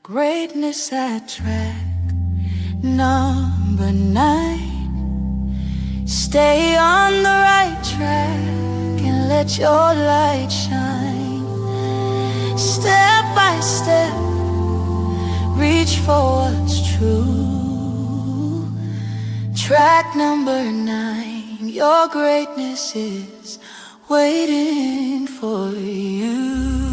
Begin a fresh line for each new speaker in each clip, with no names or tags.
Greatness at track number 9. Stay on the right track and let your light shine. Step by step, reach for what's true. Track number 9, your greatness is waiting for you.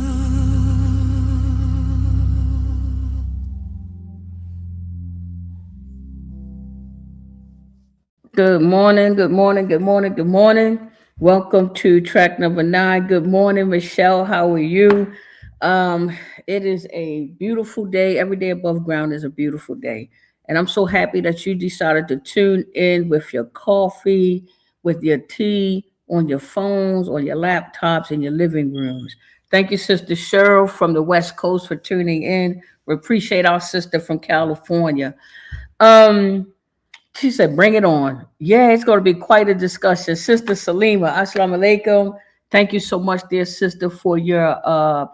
Good morning, good morning, good morning, good morning. Welcome to track number 9. Good morning, Michelle. How are you? It is a beautiful day. Every day above ground is a beautiful day. And I'm so happy that you decided to tune in with your coffee, with your tea, on your phones, on your laptops, in your living rooms. Thank you, Sister Cheryl from the West Coast, for tuning in. We appreciate our sister from California. Um, she said, bring it on. Yeah, it's going to be quite a discussion. Sister Salima, assalamu alaikum. Thank you so much, dear sister, for your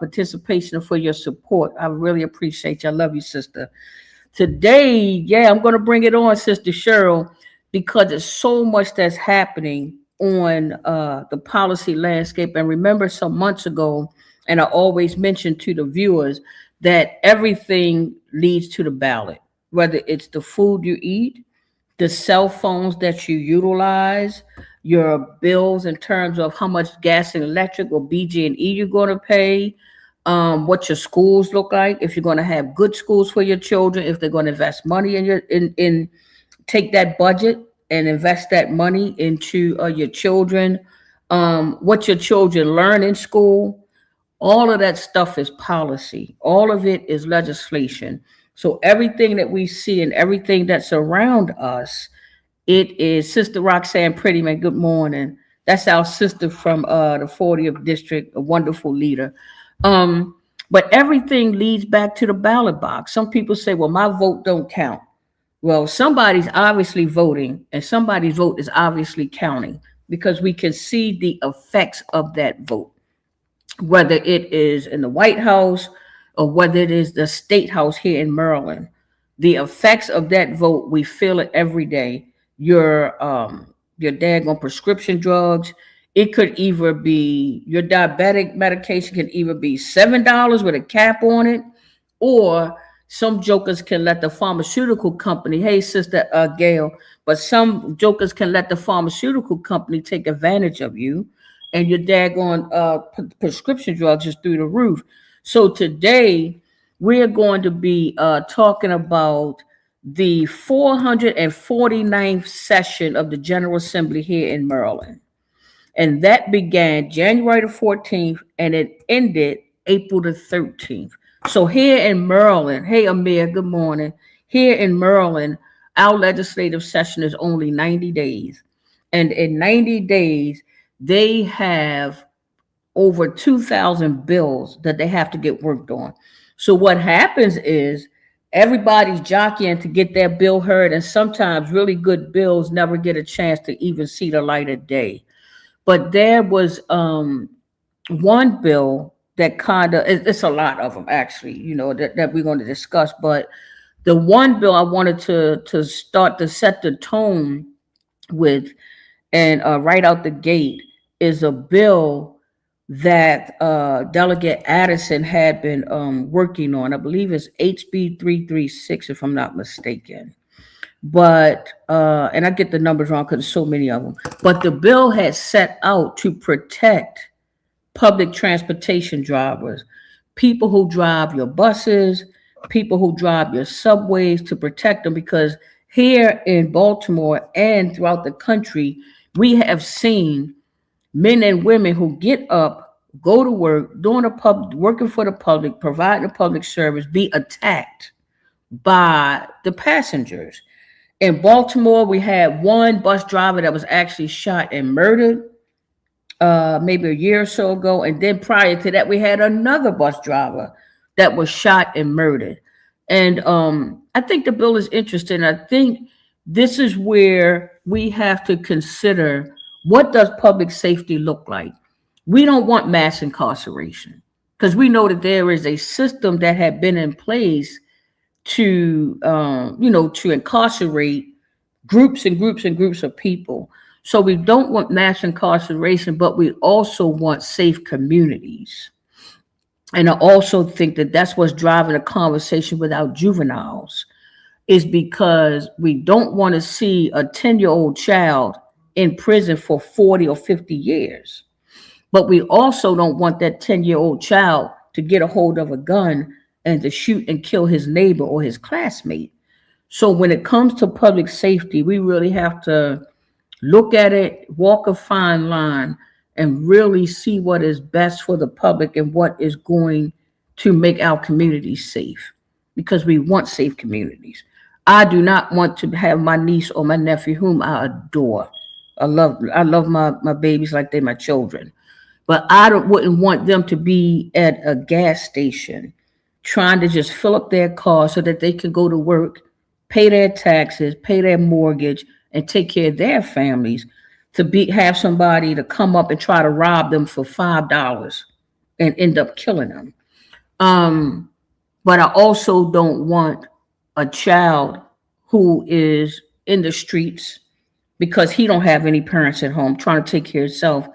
participation and for your support. I really appreciate you. I love you, sister. Today, yeah, I'm going to bring it on, Sister Cheryl, because there's so much that's happening on the policy landscape. And remember some months ago, and I always mention to the viewers that everything leads to the ballot, whether it's the food you eat, the cell phones that you utilize, your bills in terms of how much gas and electric or BG&E you're going to pay, what your schools look like, if you're going to have good schools for your children, if they're going to invest money in take that budget and invest that money into your children, what your children learn in school. All of that stuff is policy. All of it is legislation. So everything that we see and everything that's around us, it is Sister Roxanne Prettyman. Good morning. That's our sister from the 40th district, a wonderful leader. But everything leads back to the ballot box. Some people say, well, my vote don't count. Well, somebody's obviously voting and somebody's vote is obviously counting because we can see the effects of that vote, whether it is in the White House or whether it is the State House here in Maryland. The effects of that vote, we feel it every day. Your daggone prescription drugs. It could either be your diabetic medication can either be $7 with a cap on it, or some jokers can let the pharmaceutical company, hey sister Gail, but some jokers can let the pharmaceutical company take advantage of you, and your daggone prescription drugs is through the roof. So today we're going to be talking about the 449th session of the General Assembly here in Maryland. And that began January the 14th and it ended April the 13th. So here in Maryland, hey Amir, good morning. Here in Maryland, our legislative session is only 90 days. And in 90 days, they have over 2,000 bills that they have to get worked on. So what happens is everybody's jockeying to get their bill heard, and sometimes really good bills never get a chance to even see the light of day. But there was one bill that kind of, it's a lot of them actually, that we're going to discuss. But the one bill I wanted to start to set the tone with, and right out the gate, is a bill that Delegate Addison had been working on. I believe it's HB 336, if I'm not mistaken. But and I get the numbers wrong because there's so many of them. But the bill had set out to protect public transportation drivers, people who drive your buses, people who drive your subways, to protect them, because here in Baltimore and throughout the country, we have seen men and women who get up, go to work, doing working for the public, providing a public service, be attacked by the passengers. In Baltimore, we had one bus driver that was actually shot and murdered maybe a year or so ago. And then prior to that, we had another bus driver that was shot and murdered. And I think the bill is interesting. I think this is where we have to consider, what does public safety look like? We don't want mass incarceration because we know that there is a system that had been in place to to incarcerate groups and groups and groups of people. So we don't want mass incarceration, but we also want safe communities. And I also think that that's what's driving a conversation with our juveniles, is because we don't want to see a 10-year-old child in prison for 40 or 50 years. But we also don't want that 10-year-old child to get a hold of a gun and to shoot and kill his neighbor or his classmate. So when it comes to public safety, we really have to look at it, walk a fine line, and really see what is best for the public and what is going to make our communities safe, because we want safe communities. I do not want to have my niece or my nephew, whom I adore. I love my babies like they're my children. But wouldn't want them to be at a gas station trying to just fill up their car so that they can go to work, pay their taxes, pay their mortgage, and take care of their families, to be have somebody to come up and try to rob them for $5 and end up killing them. Um, but I also don't want a child who is in the streets because he don't have any parents at home trying to take care of himself,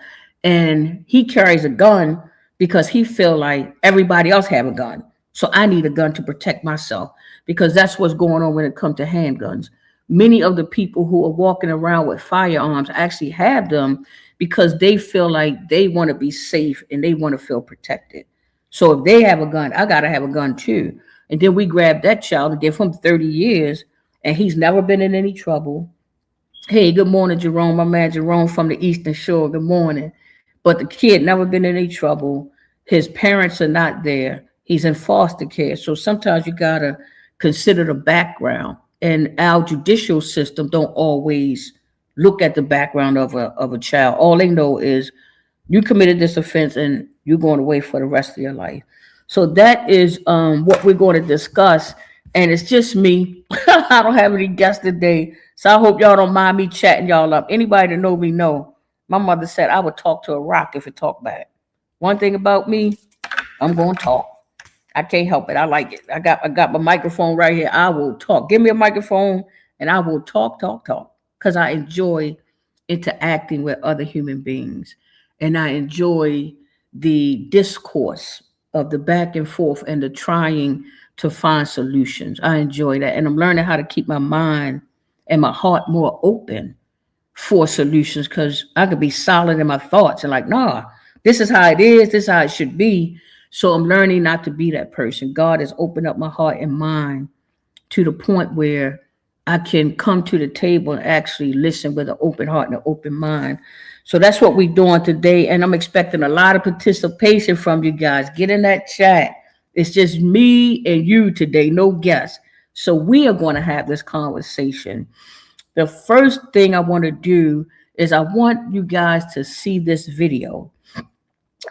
and he carries a gun because he feel like everybody else have a gun, so I need a gun to protect myself, because that's what's going on when it comes to handguns. Many of the people who are walking around with firearms actually have them because they feel like they want to be safe and they want to feel protected. So if they have a gun, I gotta have a gun too. And then we grab that child and give him 30 years, and he's never been in any trouble. Hey, good morning, Jerome. My man Jerome from the Eastern Shore. Good morning. But the kid never been in any trouble. His parents are not there. He's in foster care. So sometimes you gotta consider the background. And our judicial system don't always look at the background of a child. All they know is you committed this offense and you're going away for the rest of your life. So that is what we're going to discuss. And it's just me. I don't have any guests today. So I hope y'all don't mind me chatting y'all up. Anybody that know me know. My mother said I would talk to a rock if it talked back. One thing about me, I'm going to talk. I can't help it. I like it. I got my microphone right here. I will talk. Give me a microphone and I will talk, because I enjoy interacting with other human beings, and I enjoy the discourse of the back and forth and the trying to find solutions. I enjoy that, and I'm learning how to keep my mind and my heart more open for solutions, because I could be solid in my thoughts and like, nah, this is how it is, this is how it should be. So I'm learning not to be that person. God has opened up my heart and mind to the point where I can come to the table and actually listen with an open heart and an open mind. So that's what we're doing today. And I'm expecting a lot of participation from you guys. Get in that chat. It's just me and you today, no guests. So we are going to have this conversation. The first thing I want to do is I want you guys to see this video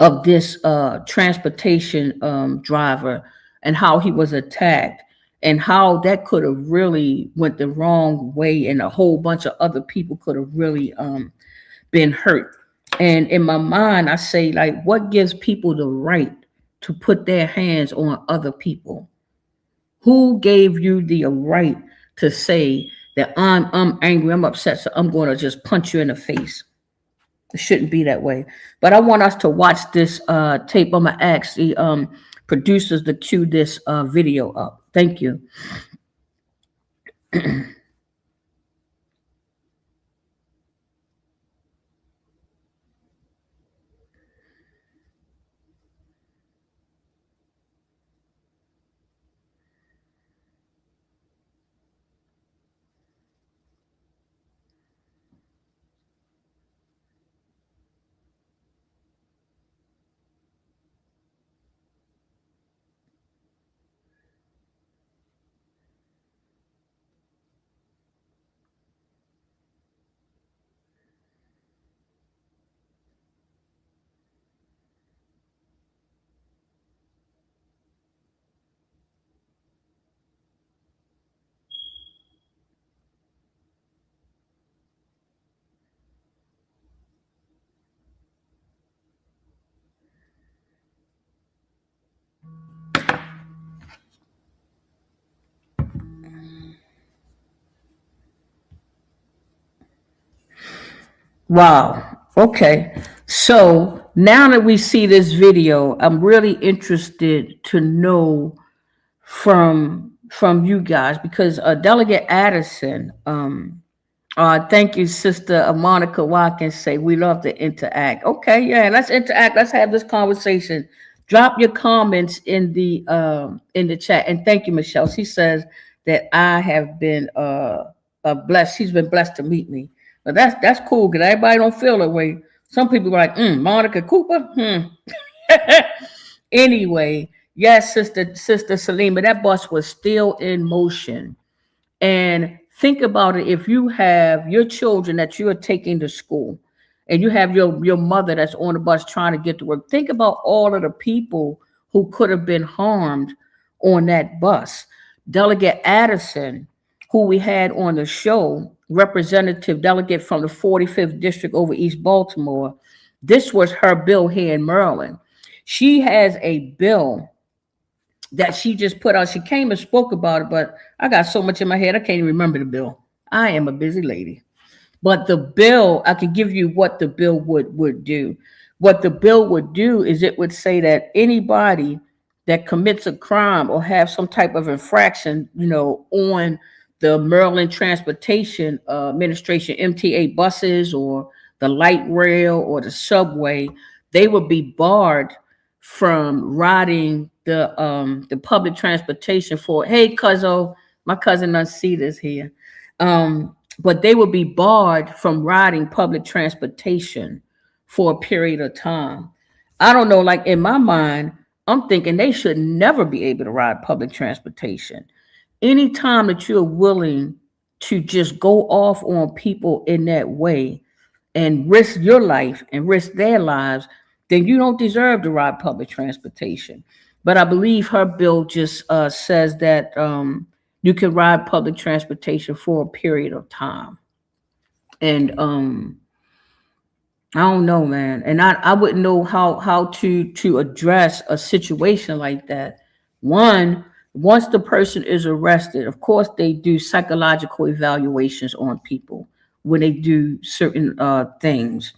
of this transportation driver and how he was attacked, and how that could have really went the wrong way, and a whole bunch of other people could have really been hurt. And in my mind, I say, like, what gives people the right to put their hands on other people? Who gave you the right to say that I'm angry, I'm upset, so I'm going to just punch you in the face? It shouldn't be that way. But I want us to watch this tape. I'm gonna ask the producers to cue this video up. Thank you. Wow. Okay. So now that we see this video, I'm really interested to know from you guys because Delegate Addison, thank you, Sister Monica Watkins. Say we love to interact. Okay, yeah, let's interact. Let's have this conversation. Drop your comments in the chat. And thank you, Michelle. She says that I have been blessed. She's been blessed to meet me. But that's cool because everybody don't feel that way. Some people are like, Monica Cooper. Anyway, yes, Sister Salima, that bus was still in motion. And think about it, if you have your children that you are taking to school and you have your mother that's on the bus trying to get to work, think about all of the people who could have been harmed on that bus. Delegate Addison, who we had on the show, representative delegate from the 45th district over East Baltimore, this was her bill here in Maryland. She has a bill that she just put out. She came and spoke about it, but I got so much in my head, I can't even remember the bill. I am a busy lady. But the bill, I can give you what the bill would do. What the bill would do is it would say that anybody that commits a crime or have some type of infraction, on the Maryland Transportation Administration, MTA buses or the light rail or the subway, they would be barred from riding the public transportation for, hey, cuzzo, my cousin Uncita's here. But they would be barred from riding public transportation for a period of time. I don't know, like in my mind, I'm thinking they should never be able to ride public transportation. Anytime that you're willing to just go off on people in that way and risk your life and risk their lives, then you don't deserve to ride public transportation. But I believe her bill just says that you can ride public transportation for a period of time. And I don't know, man. And I wouldn't know how to address a situation like that. One, once the person is arrested, of course they do psychological evaluations on people when they do certain things.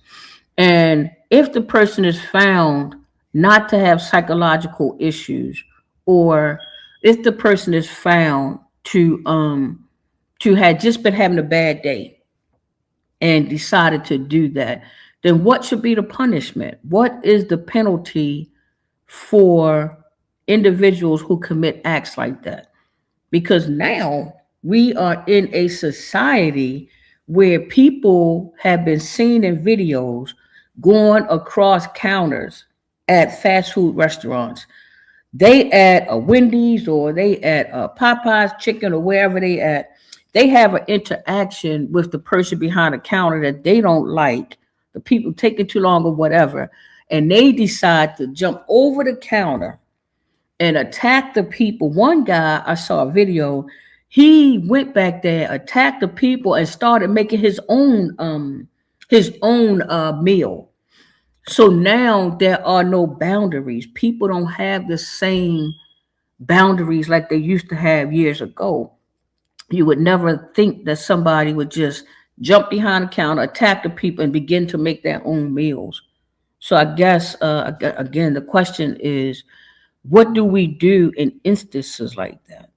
And if the person is found not to have psychological issues, or if the person is found to have just been having a bad day and decided to do that, then what should be the punishment? What is the penalty for individuals who commit acts like that? Because now we are in a society where people have been seen in videos going across counters at fast food restaurants. They at a Wendy's or they at a Popeye's chicken or wherever they at. They have an interaction with the person behind the counter that they don't like, the people taking too long or whatever, and they decide to jump over the counter and attack the people. One guy, I saw a video, he went back there, attacked the people, and started making his own meal. So now there are no boundaries. People don't have the same boundaries like they used to have years ago. You would never think that somebody would just jump behind the counter, attack the people, and begin to make their own meals. So I guess, again, the question is, what do we do in instances like that?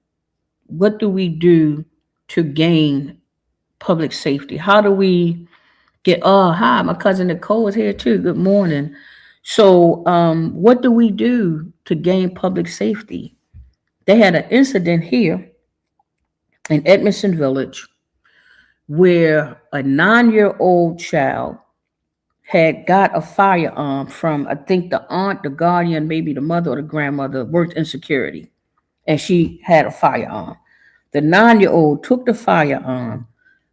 What do we do to gain public safety? How do we hi, my cousin Nicole is here too. Good morning. So what do we do to gain public safety? They had an incident here in Edmondson Village where a 9-year-old child had got a firearm from, I think, the aunt, the guardian, maybe the mother or the grandmother, worked in security, and she had a firearm. The 9-year-old took the firearm,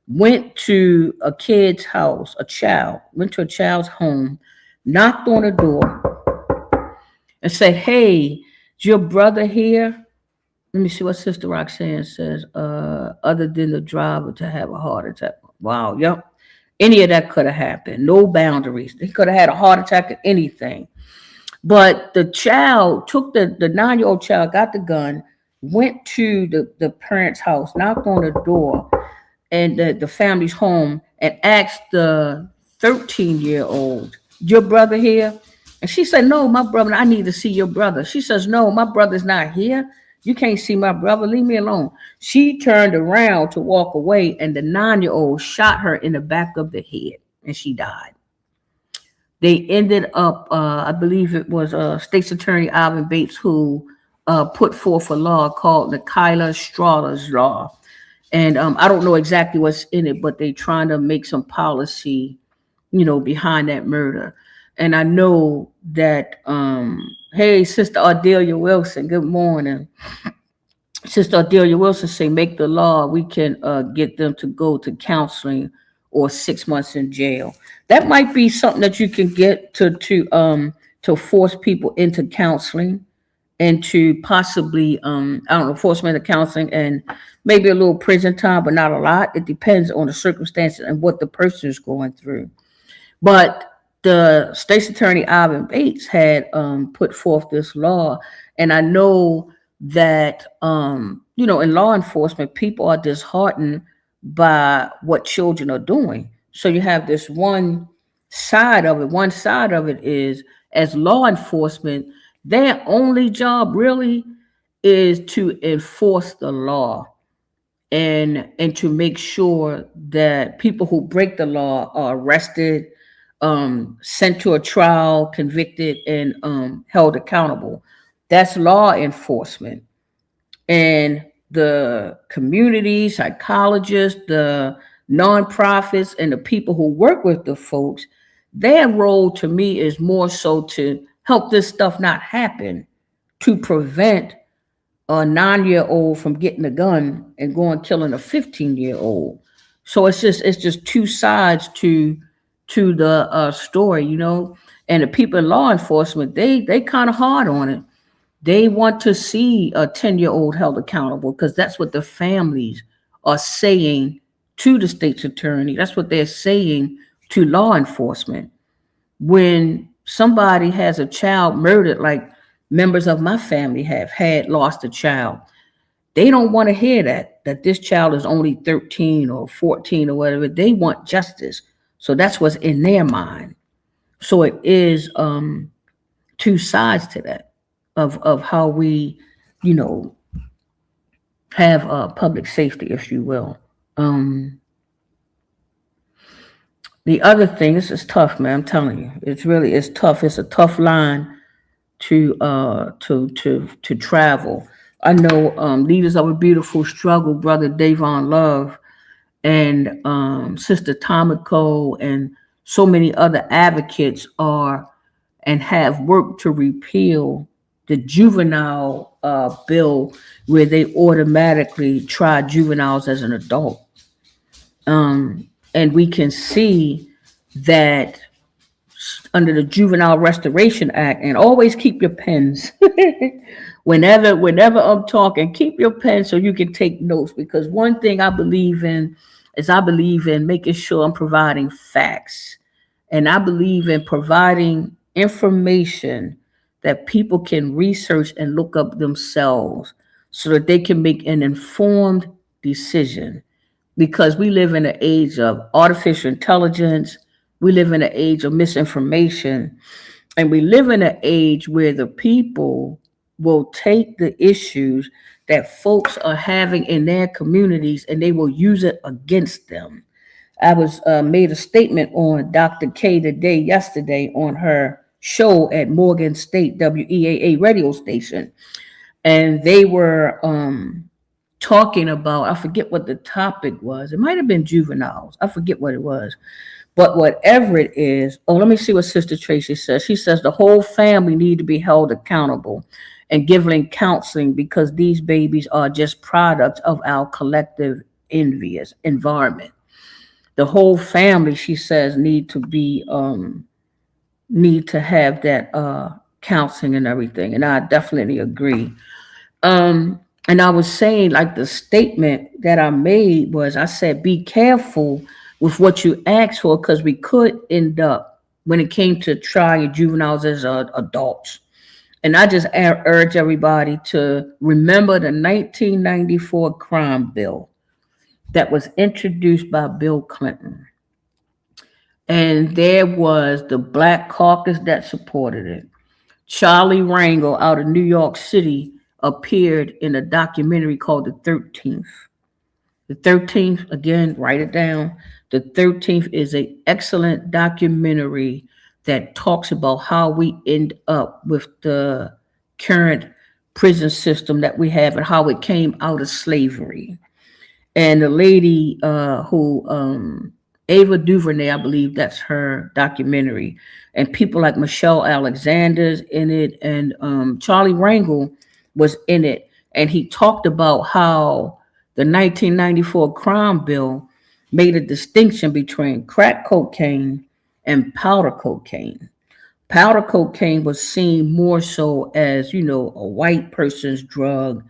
went to a kid's house, went to a child's home, knocked on the door, and said, hey, is your brother here? Let me see what Sister Roxanne says. Other than the driver to have a heart attack. Wow, yep. Any of that could have happened. No boundaries. He could have had a heart attack or anything. But the child took the 9-year-old child, got the gun, went to the parents' house, knocked on the door and the family's home, and asked the 13-year-old, your brother here? And she said, no, my brother, I need to see your brother. She says, no, my brother's not here. You can't see my brother. Leave me alone. She turned around to walk away, and the 9-year-old shot her in the back of the head, and she died. They ended up, I believe it was State's Attorney Ivan Bates who put forth a law called the Kyla Strawlers Law. And I don't know exactly what's in it, but they're trying to make some policy, behind that murder. And I know that, hey, Sister Ardelia Wilson, good morning. Sister Ardelia Wilson say, make the law, we can get them to go to counseling or 6 months in jail. That might be something that you can get to force people into counseling and to possibly, force them into counseling and maybe a little prison time, but not a lot. It depends on the circumstances and what the person is going through. But the State's Attorney Ivan Bates had put forth this law, and I know that in law enforcement, people are disheartened by what children are doing. So you have this one side of it. One side of it is, as law enforcement, their only job really is to enforce the law and to make sure that people who break the law are arrested, sent to a trial, convicted, and held accountable. That's law enforcement. And the community, psychologists, the nonprofits, and the people who work with the folks, their role to me is more so to help this stuff not happen, to prevent a 9-year-old from getting a gun and going killing a 15-year-old. So it's just two sides to the story, and the people in law enforcement, they kind of hard on it. They want to see a 10-year-old held accountable because that's what the families are saying to the state's attorney. That's what they're saying to law enforcement. When somebody has a child murdered, like members of my family had lost a child, they don't want to hear that this child is only 13 or 14 or whatever. They want justice. So that's what's in their mind. So it is two sides to that. Of how we, have public safety, if you will. The other thing, this is tough, man. I'm telling you, it's tough. It's a tough line to travel. I know leaders of a beautiful struggle, Brother Davon Love and Sister Tomiko and so many other advocates are and have worked to repeal the juvenile bill where they automatically try juveniles as an adult. And we can see that under the Juvenile Restoration Act, and always keep your pens. whenever I'm talking, keep your pen so you can take notes, because one thing I believe in is making sure I'm providing facts. And I believe in providing information that people can research and look up themselves so that they can make an informed decision. Because we live in an age of artificial intelligence, we live in an age of misinformation, and we live in an age where the people will take the issues that folks are having in their communities and they will use it against them. I was made a statement on Dr. K yesterday on her show at Morgan State WEAA radio station, and they were talking about, I forget what the topic was. It might have been juveniles. I forget what it was. But whatever it is, let me see what Sister Tracy says. She says the whole family need to be held accountable and given counseling because these babies are just products of our collective envious environment. The whole family, she says, need to have that counseling and everything. And I definitely agree. And I was saying, like, the statement that I made was, I said, be careful with what you ask for, because we could end up, when it came to trying juveniles as adults. And I just urge everybody to remember the 1994 crime bill that was introduced by Bill Clinton. And there was the Black Caucus that supported it. Charlie Rangel out of New York City appeared in a documentary called The 13th. The 13th, again, write it down. The 13th is an excellent documentary that talks about how we end up with the current prison system that we have and how it came out of slavery. And the lady Ava DuVernay, I believe that's her documentary, and people like Michelle Alexander's in it, and Charlie Rangel was in it, and he talked about how the 1994 crime bill made a distinction between crack cocaine and powder cocaine. Powder cocaine was seen more so as, a white person's drug,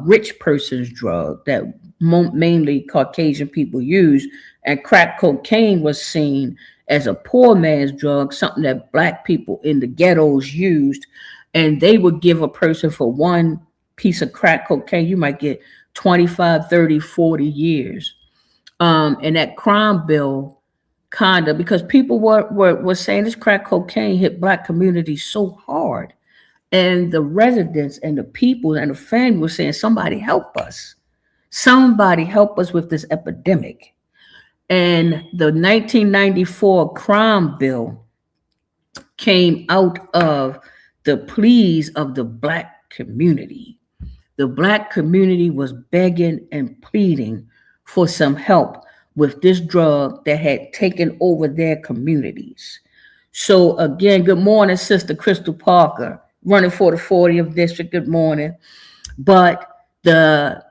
rich person's drug that mainly Caucasian people use. And crack cocaine was seen as a poor man's drug, something that black people in the ghettos used. And they would give a person for one piece of crack cocaine, you might get 25, 30, 40 years. And that crime bill kind of, because people were saying this crack cocaine hit black communities so hard, and the residents and the people and the family were saying, somebody help us with this epidemic. And the 1994 crime bill came out of the pleas of the black community. The black community was begging and pleading for some help with this drug that had taken over their communities. So again, good morning, Sister Crystal Parker, running for the 40th district. Good morning. But the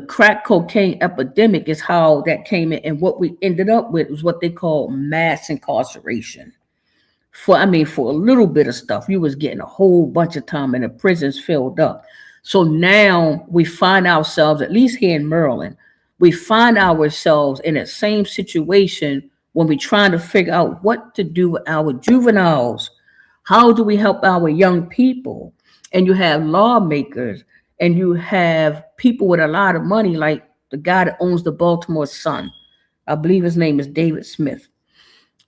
crack cocaine epidemic is how that came in, and what we ended up with was what they call mass incarceration. For a little bit of stuff, you was getting a whole bunch of time, and the prisons filled up. So now we find ourselves, at least here in Maryland, we find ourselves in that same situation when we're trying to figure out what to do with our juveniles. How do we help our young people? And you have lawmakers, and you have people with a lot of money, like the guy that owns the Baltimore Sun. I believe his name is David Smith.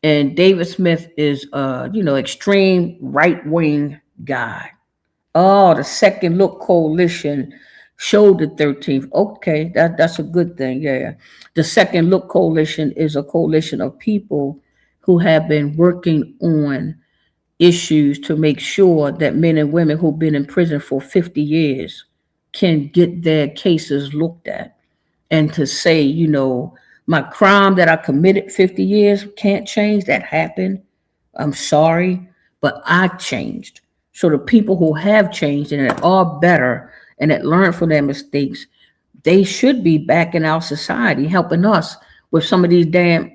And David Smith is, extreme right-wing guy. Oh, the Second Look Coalition showed the 13th. Okay, that's a good thing. Yeah. The Second Look Coalition is a coalition of people who have been working on issues to make sure that men and women who've been in prison for 50 years can get their cases looked at. And to say, my crime that I committed 50 years can't change. That happened. I'm sorry, but I changed. So the people who have changed and that are better and that learn from their mistakes, they should be back in our society, helping us with some of these there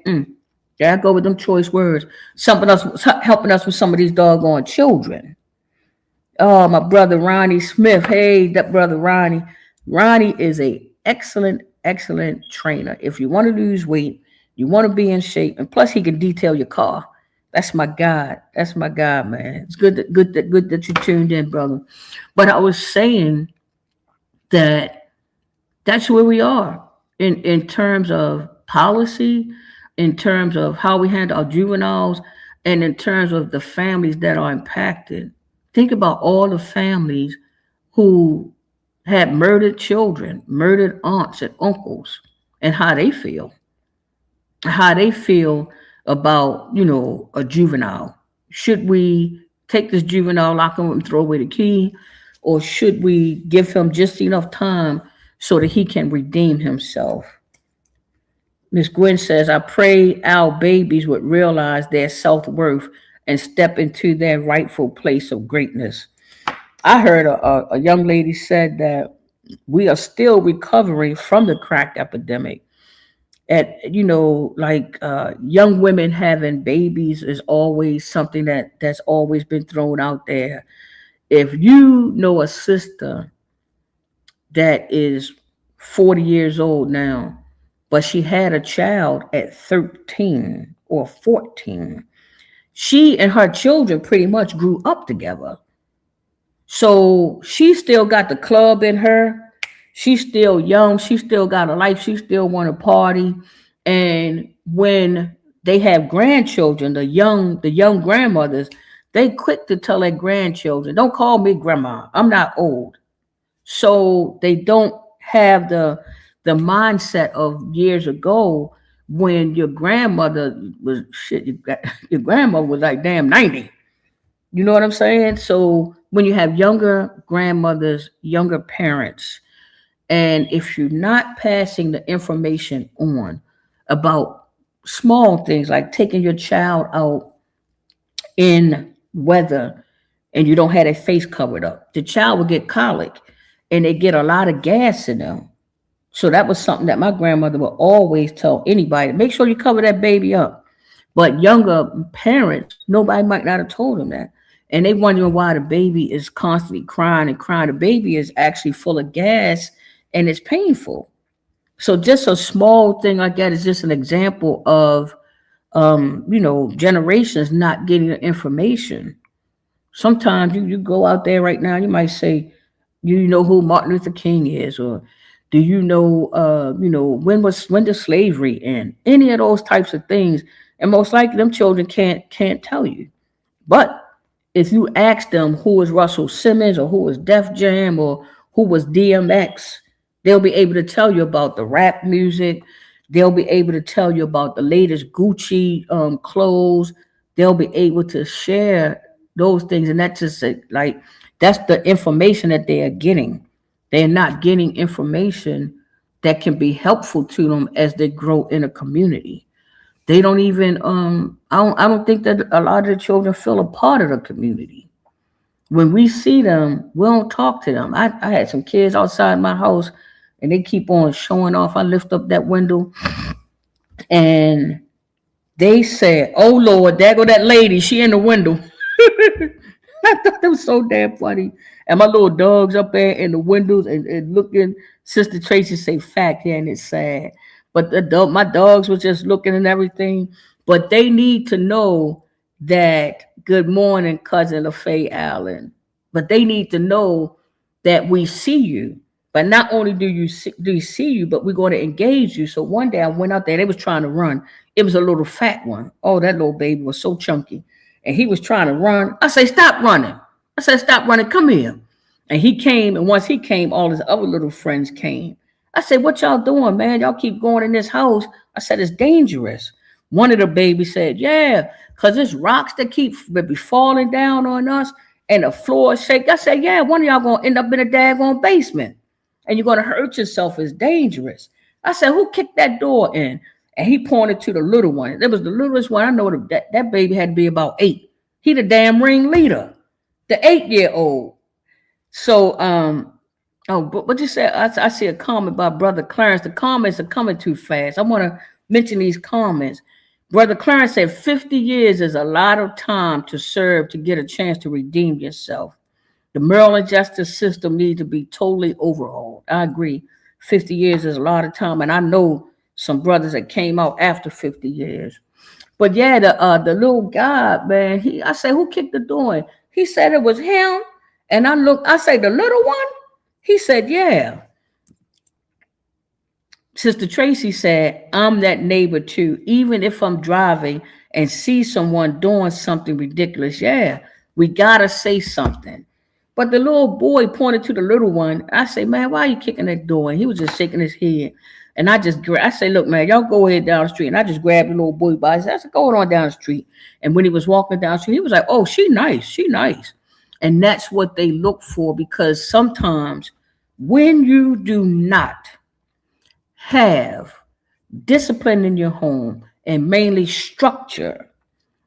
I go with them choice words. Helping us with some of these doggone children. Oh, my brother Ronnie Smith. Hey, that brother Ronnie. Ronnie is a excellent trainer. If you want to lose weight, you want to be in shape, and plus he can detail your car. That's my God. That's my God, man. It's good that you tuned in, brother. But I was saying that that's where we are in terms of policy, in terms of how we handle our juveniles, and in terms of the families that are impacted. Think about all the families who had murdered children, murdered aunts and uncles, and how they feel about, a juvenile. Should we take this juvenile, lock him up, and throw away the key? Or should we give him just enough time so that he can redeem himself? Miss Gwen says, I pray our babies would realize their self-worth and step into their rightful place of greatness. I heard a young lady said that we are still recovering from the crack epidemic. Young women having babies is always something that's always been thrown out there. If you know a sister that is 40 years old now, but she had a child at 13 or 14, she and her children pretty much grew up together. So she still got the club in her. She's still young. She still got a life. She still want to party. And when they have grandchildren, the young grandmothers, they quick to tell their grandchildren, don't call me grandma. I'm not old. So they don't have the mindset of years ago when your grandmother was shit, your grandmother was like damn 90. You know what I'm saying? So when you have younger grandmothers, younger parents, and if you're not passing the information on about small things like taking your child out in weather and you don't have their face covered up, the child will get colic and they get a lot of gas in them. So that was something that my grandmother would always tell anybody, make sure you cover that baby up. But younger parents, nobody might not have told them that. And they wondering why the baby is constantly crying and crying. The baby is actually full of gas and it's painful. So just a small thing like that is just an example of generations not getting the information. Sometimes you go out there right now, you might say, you know who Martin Luther King is, or do you know when did slavery end? Any of those types of things. And most likely them children can't tell you. But if you ask them who was Russell Simmons or who was Def Jam or who was DMX, they'll be able to tell you about the rap music. They'll be able to tell you about the latest Gucci clothes. They'll be able to share those things. And that's just like, that's the information that they are getting. They're not getting information that can be helpful to them as they grow in a community. They don't even I don't think that a lot of the children feel a part of the community. When we see them, we don't talk to them. I had some kids outside my house and they keep on showing off. I lift up that window and they said, "Oh Lord, there go that lady. She in the window." I thought that was so damn funny. And my little dogs up there in the windows and looking. Sister Tracy say fact here and it's sad. But my dogs was just looking and everything. But they need to know that good morning, cousin LaFay Allen. But they need to know that we see you. But not only do you see you, but we're going to engage you. So one day I went out there, they was trying to run. It was a little fat one. Oh, that little baby was so chunky. And he was trying to run. I say, stop running. I said, stop running. Come here. And he came. And once he came, all his other little friends came. I said, what y'all doing, man? Y'all keep going in this house. I said, it's dangerous. One of the babies said, yeah, because there's rocks that keep be falling down on us and the floor shake. I said, yeah, one of y'all going to end up in a daggone basement and you're going to hurt yourself. It's dangerous. I said, who kicked that door in? And he pointed to the little one. It was the littlest one. I know that baby had to be about 8. He the damn ringleader, the 8-year-old. So, but you said, I see a comment by Brother Clarence. The comments are coming too fast. I want to mention these comments. Brother Clarence said 50 years is a lot of time to serve to get a chance to redeem yourself. The Maryland justice system needs to be totally overhauled. I agree. 50 years is a lot of time. And I know some brothers that came out after 50 years. But yeah, the little guy, man, I said, who kicked the door in? He said it was him. And I say, the little one? He said, yeah. Sister Tracy said, I'm that neighbor too, even if I'm driving and see someone doing something ridiculous. Yeah, we got to say something. But the little boy pointed to the little one. I say, man, why are you kicking that door? And he was just shaking his head. And I say, look, man, y'all go ahead down the street. And I just grabbed the little boy by his head. I said, go on down the street. And when he was walking down the street, he was like, oh, she nice. And that's what they look for, because sometimes when you do not have discipline in your home and mainly structure,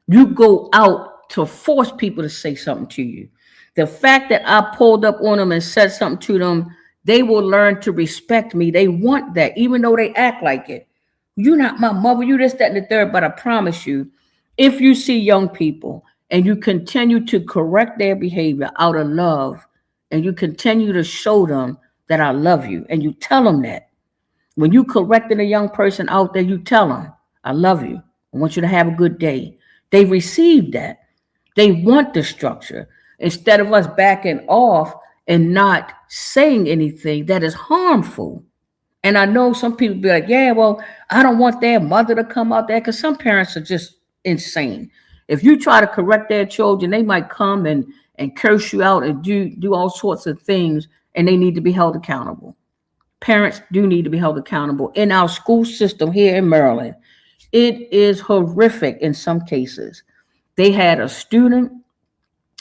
you go out to force people to say something to you. The fact that I pulled up on them and said something to them, they will learn to respect me. They want that, even though they act like it. You're not my mother, you this, that, and the third. But I promise you, if you see young people and you continue to correct their behavior out of love, and you continue to show them that I love you, and you tell them that. When you correcting a young person out there, you tell them, I love you. I want you to have a good day. They receive that. They want the structure. Instead of us backing off and not saying anything that is harmful. And I know some people be like, yeah, well, I don't want their mother to come out there, because some parents are just insane. If you try to correct their children, they might come and curse you out and do all sorts of things, and they need to be held accountable. Parents do need to be held accountable. In our school system here in Maryland, it is horrific in some cases. They had a student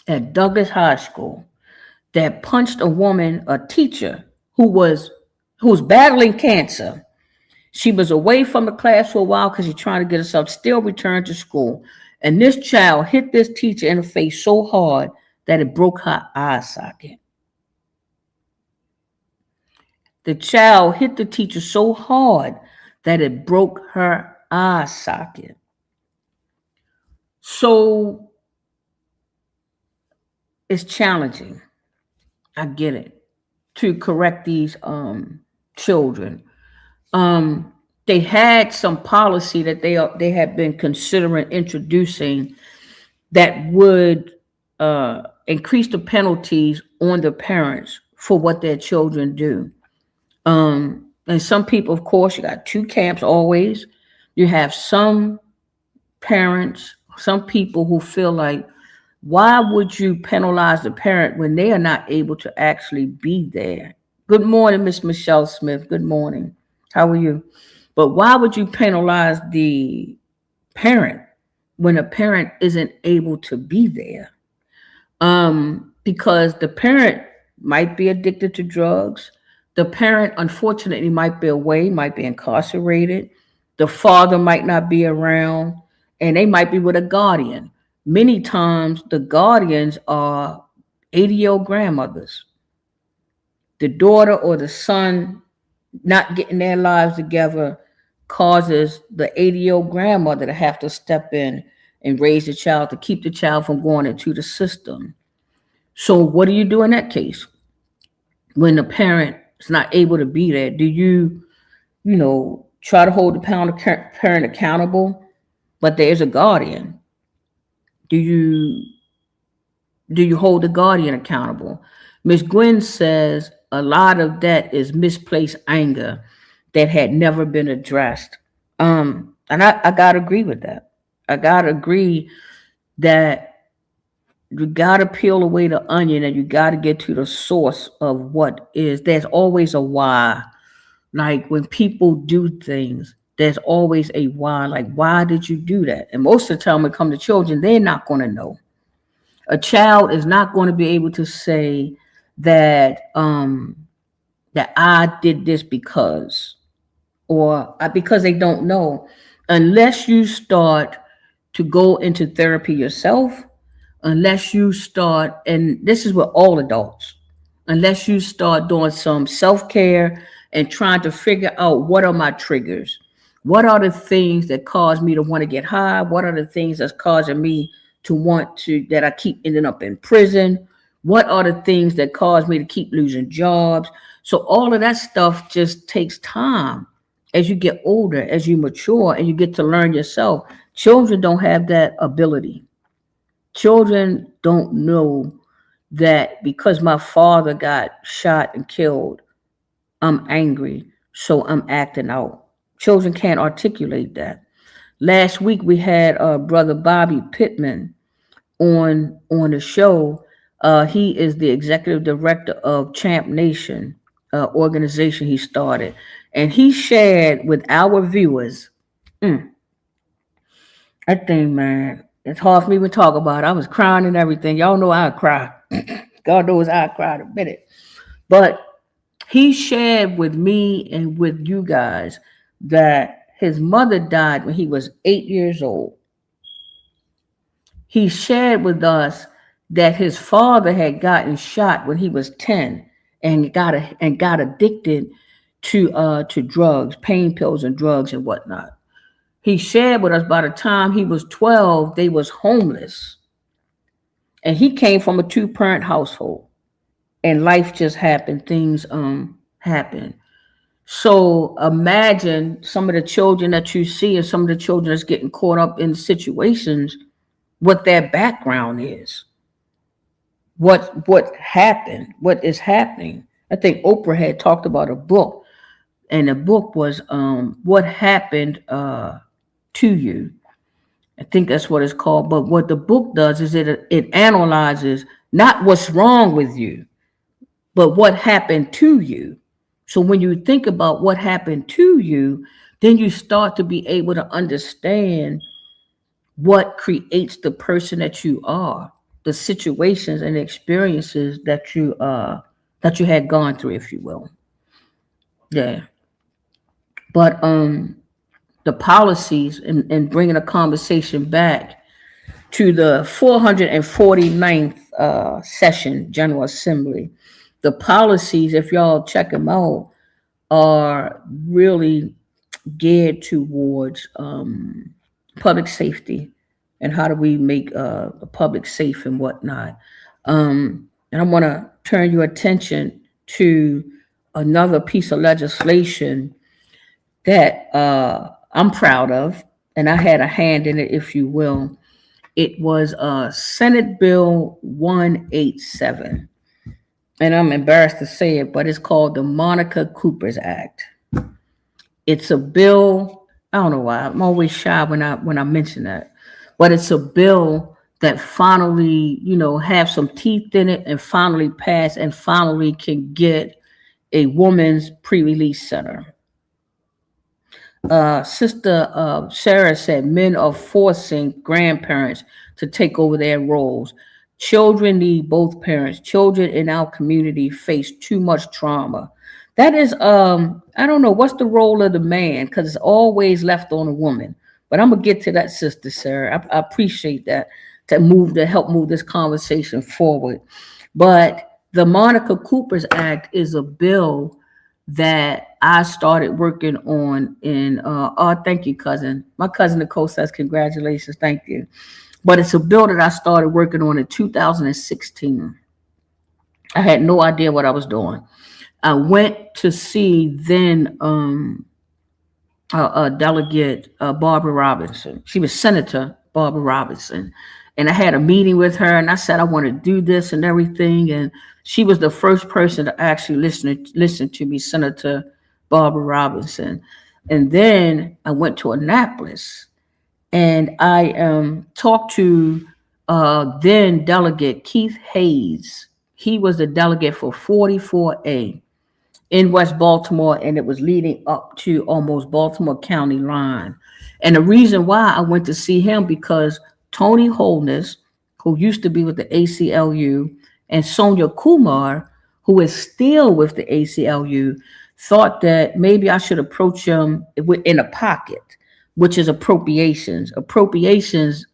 at Douglas High School that punched a woman, a teacher who was battling cancer. She was away from the class for a while because she's trying to get herself still returned to school. And this child hit this teacher in the face so hard that it broke her eye socket. The child hit the teacher so hard that it broke her eye socket. So it's challenging. I get it. To correct these children. They had some policy that they had been considering introducing that would increase the penalties on the parents for what their children do. And some people, of course, you got two camps always. You have some parents, some people who feel like, why would you penalize the parent when they are not able to actually be there? Good morning, Miss Michelle Smith. Good morning. How are you? But why would you penalize the parent when a parent isn't able to be there? Because the parent might be addicted to drugs. The parent, unfortunately, might be away, might be incarcerated. The father might not be around, and they might be with a guardian. Many times, the guardians are 80-year-old grandmothers. The daughter or the son not getting their lives together causes the 80-year-old grandmother to have to step in and raise the child to keep the child from going into the system. So what do you do in that case? When the parent is not able to be there, do you try to hold the parent accountable, but there's a guardian? Do you hold the guardian accountable? Ms. Gwen says a lot of that is misplaced anger that had never been addressed. And I gotta agree with that. I gotta agree that you gotta peel away the onion and you gotta get to the source of what is. There's always a why. Like when people do things, there's always a why. Like, why did you do that? And most of the time when it comes to children, they're not going to know. A child is not going to be able to say that that I did this because, or because they don't know, unless you start to go into therapy yourself, unless you start, and this is with all adults, unless you start doing some self-care and trying to figure out what are my triggers. What are the things that cause me to want to get high? What are the things that's causing me to want to, that I keep ending up in prison? What are the things that cause me to keep losing jobs? So all of that stuff just takes time as you get older, as you mature, and you get to learn yourself. Children don't have that ability. Children don't know that because my father got shot and killed, I'm angry, so I'm acting out. Children can't articulate that. Last week we had brother Bobby Pittman on the show. He is the executive director of Champ Nation organization he started, and he shared with our viewers. That thing, man, it's hard for me to talk about. I was crying and everything. Y'all know I cry. God knows I cried a minute, but he shared with me and with you guys that his mother died when he was 8 years old. He shared with us that his father had gotten shot when he was 10 and got addicted to drugs, pain pills and drugs and whatnot. He shared with us by the time he was 12, they was homeless. And he came from a 2-parent household. And life just happened. Things happen. So imagine some of the children that you see and some of the children that's getting caught up in situations, what their background is, what happened, what is happening. I think Oprah had talked about a book, and the book was What Happened to You. I think that's what it's called. But what the book does is it analyzes not what's wrong with you, but what happened to you. So when you think about what happened to you, then you start to be able to understand what creates the person that you are, the situations and experiences that you had gone through, if you will. Yeah. But the policies and bringing a conversation back to the 449th session General Assembly. The policies, if y'all check them out, are really geared towards public safety and how do we make the public safe and whatnot. And I want to turn your attention to another piece of legislation that I'm proud of, and I had a hand in it, if you will. It was Senate Bill 187. And I'm embarrassed to say it, but it's called the Monica Coopers Act. It's a bill. I don't know why I'm always shy when I mention that, but it's a bill that finally, have some teeth in it and finally pass and finally can get a woman's pre-release center. Sister Sarah said men are forcing grandparents to take over their roles. Children need both parents. Children in our community face too much trauma. That is, I don't know, what's the role of the man? Because it's always left on a woman. But I'm gonna get to that, Sister Sarah. I appreciate that to help move this conversation forward. But the Monica Coopers Act is a bill that I started working on thank you, cousin. My cousin Nicole says congratulations, thank you. But it's a bill that I started working on in 2016. I had no idea what I was doing. I went to see then Delegate Barbara Robinson. She was Senator Barbara Robinson. And I had a meeting with her and I said, I want to do this and everything. And she was the first person to actually listen to me, Senator Barbara Robinson. And then I went to Annapolis and I talked to then Delegate Keith Hayes. He was the delegate for 44A in West Baltimore, and it was leading up to almost Baltimore County line. And the reason why I went to see him because Tony Holness, who used to be with the ACLU, and Sonia Kumar, who is still with the ACLU, thought that maybe I should approach him in a pocket, which is appropriations. Appropriations,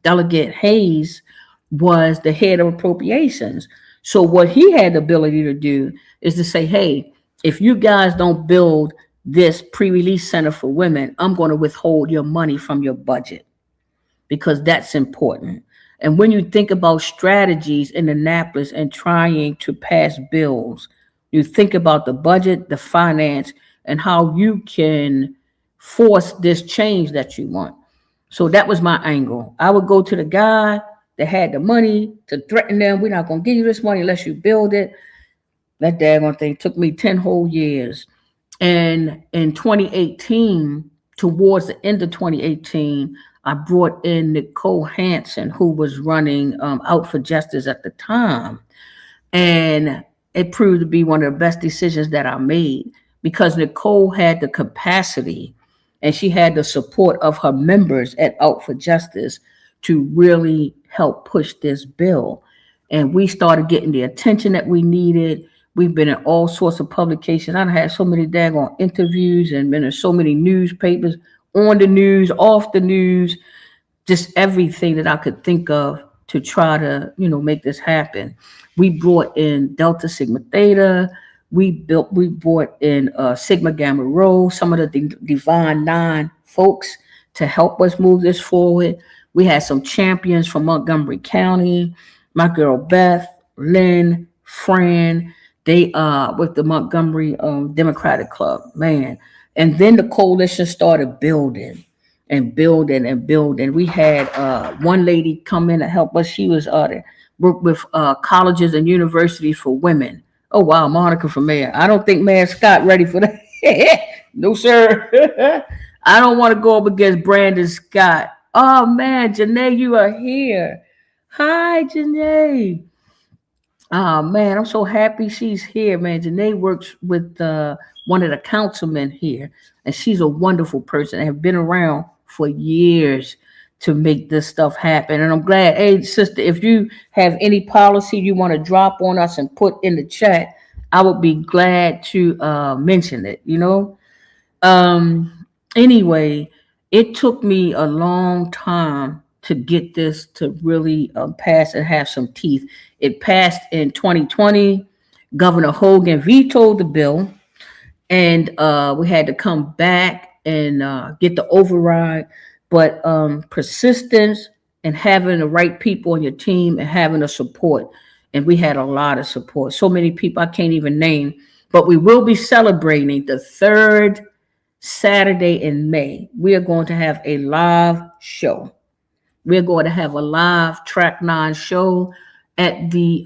Delegate Hayes was the head of appropriations. So what he had the ability to do is to say, hey, if you guys don't build this pre-release center for women, I'm going to withhold your money from your budget because that's important. And when you think about strategies in Annapolis and trying to pass bills, you think about the budget, the finance, and how you can force this change that you want. So that was my angle. I would go to the guy that had the money to threaten them. We're not going to give you this money unless you build it. That daggone thing took me 10 whole years. And in 2018, towards the end of 2018, I brought in Nicole Hansen, who was running Out for Justice at the time. And it proved to be one of the best decisions that I made because Nicole had the capacity and she had the support of her members at Out for Justice to really help push this bill. And we started getting the attention that we needed. We've been in all sorts of publications. I've had so many daggone interviews and been in so many newspapers, on the news, off the news, just everything that I could think of to try to, make this happen. We brought in Delta Sigma Theta. We brought in Sigma Gamma Rho, some of the Divine Nine folks to help us move this forward. We had some champions from Montgomery County, my girl Beth, Lynn, Fran, they with the Montgomery Democratic Club, man. And then the coalition started building and building and building. We had one lady come in to help us. She was work with colleges and universities for women. Oh, wow, Monica for mayor. I don't think Mayor Scott ready for that. No, sir. I don't want to go up against Brandon Scott. Oh man, Janae, you are here. Hi, Janae. Oh man, I'm so happy she's here, man. Janae works with one of the councilmen here, and she's a wonderful person. Have been around for years to make this stuff happen. And I'm glad, hey sister, if you have any policy you want to drop on us and put in the chat, I would be glad to mention it. Anyway, it took me a long time to get this to really pass and have some teeth. It passed in 2020. Governor Hogan vetoed the bill, and we had to come back and get the override. But persistence and having the right people on your team and having the support, and we had a lot of support. So many people I can't even name, but we will be celebrating the third Saturday in May. We are going to have a live show. We're going to have a live Track 9 show at the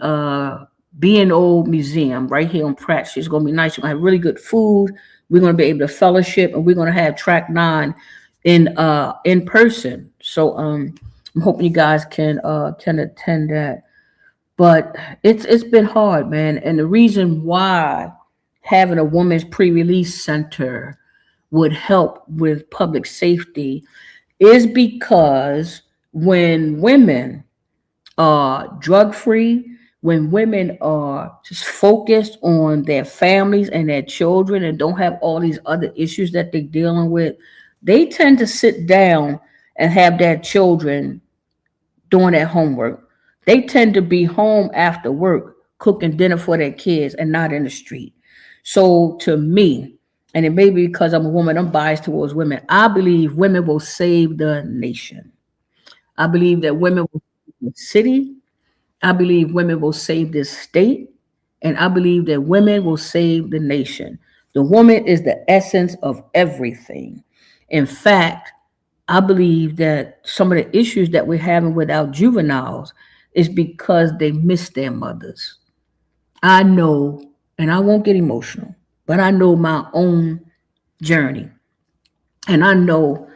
B&O Museum right here on Pratt Street. It's going to be nice. We're going to have really good food. We're going to be able to fellowship, and we're going to have Track 9 in person. So I'm hoping you guys can attend that. But it's been hard, man. And the reason why having a women's pre-release center would help with public safety is because when women are drug free, when women are just focused on their families and their children and don't have all these other issues that they're dealing with, they tend to sit down and have their children doing their homework. They tend to be home after work cooking dinner for their kids and not in the street. So to me, and it may be because I'm a woman, I'm biased towards women, I believe women will save the nation. I believe that women will save the city. I believe women will save this state. And I believe that women will save the nation. The woman is the essence of everything. In fact, I believe that some of the issues that we're having with our juveniles is because they miss their mothers. I know, and I won't get emotional, but I know my own journey. And I know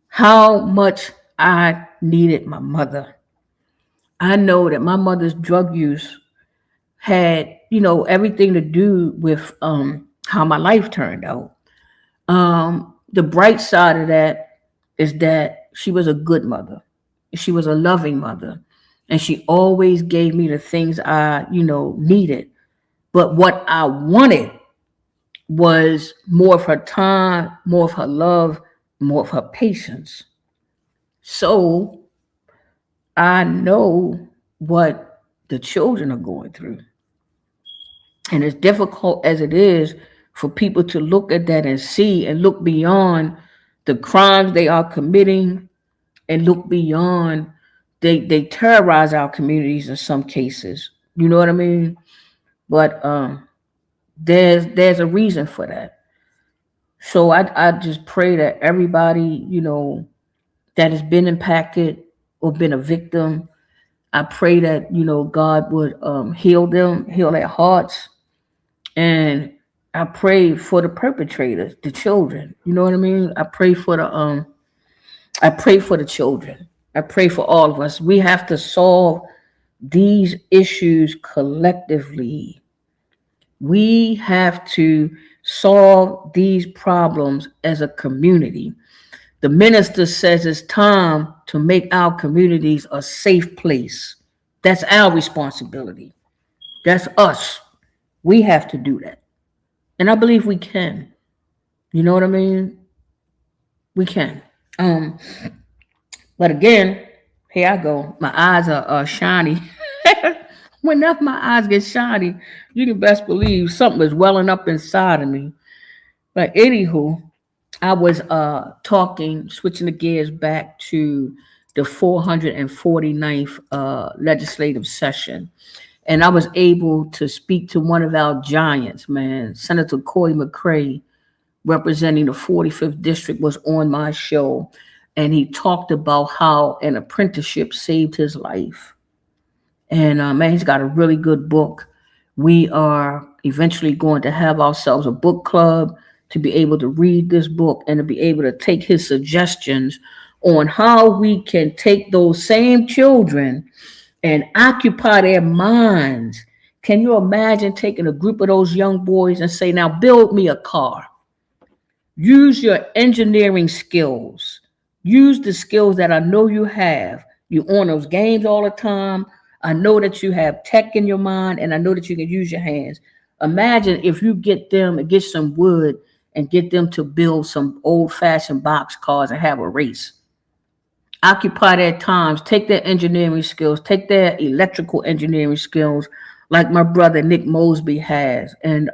how much I needed my mother. I know that my mother's drug use had, everything to do with how my life turned out. The bright side of that is that she was a good mother. She was a loving mother. And she always gave me the things I, needed. But what I wanted was more of her time, more of her love, more of her patience. So I know what the children are going through. And as difficult as it is for people to look at that and see and look beyond the crimes they are committing and look beyond, they terrorize our communities in some cases. You know what I mean? But there's a reason for that. So I just pray that everybody, that has been impacted or been a victim, I pray that, God would heal them, heal their hearts. And I pray for the perpetrators, the children. You know what I mean? I pray for the children. I pray for all of us. We have to solve these issues collectively. We have to solve these problems as a community. The minister says it's time to make our communities a safe place. That's our responsibility. That's us. We have to do that. And I believe we can. You know what I mean? We can. But again, here I go. My eyes are shiny. Whenever my eyes get shiny, you can best believe something is welling up inside of me. But anywho, I was switching the gears back to the 449th legislative session. And I was able to speak to one of our giants, man. Senator Cory McCray, representing the 45th district, was on my show. And he talked about how an apprenticeship saved his life. And man, he's got a really good book. We are eventually going to have ourselves a book club to be able to read this book and to be able to take his suggestions on how we can take those same children and occupy their minds. Can you imagine taking a group of those young boys and say, now build me a car? Use your engineering skills. Use the skills that I know you have. You on those games all the time. I know that you have tech in your mind, and I know that you can use your hands. Imagine if you get them and get some wood and get them to build some old-fashioned box cars and have a race. Occupy their times, take their engineering skills, take their electrical engineering skills, like my brother Nick Mosby has, and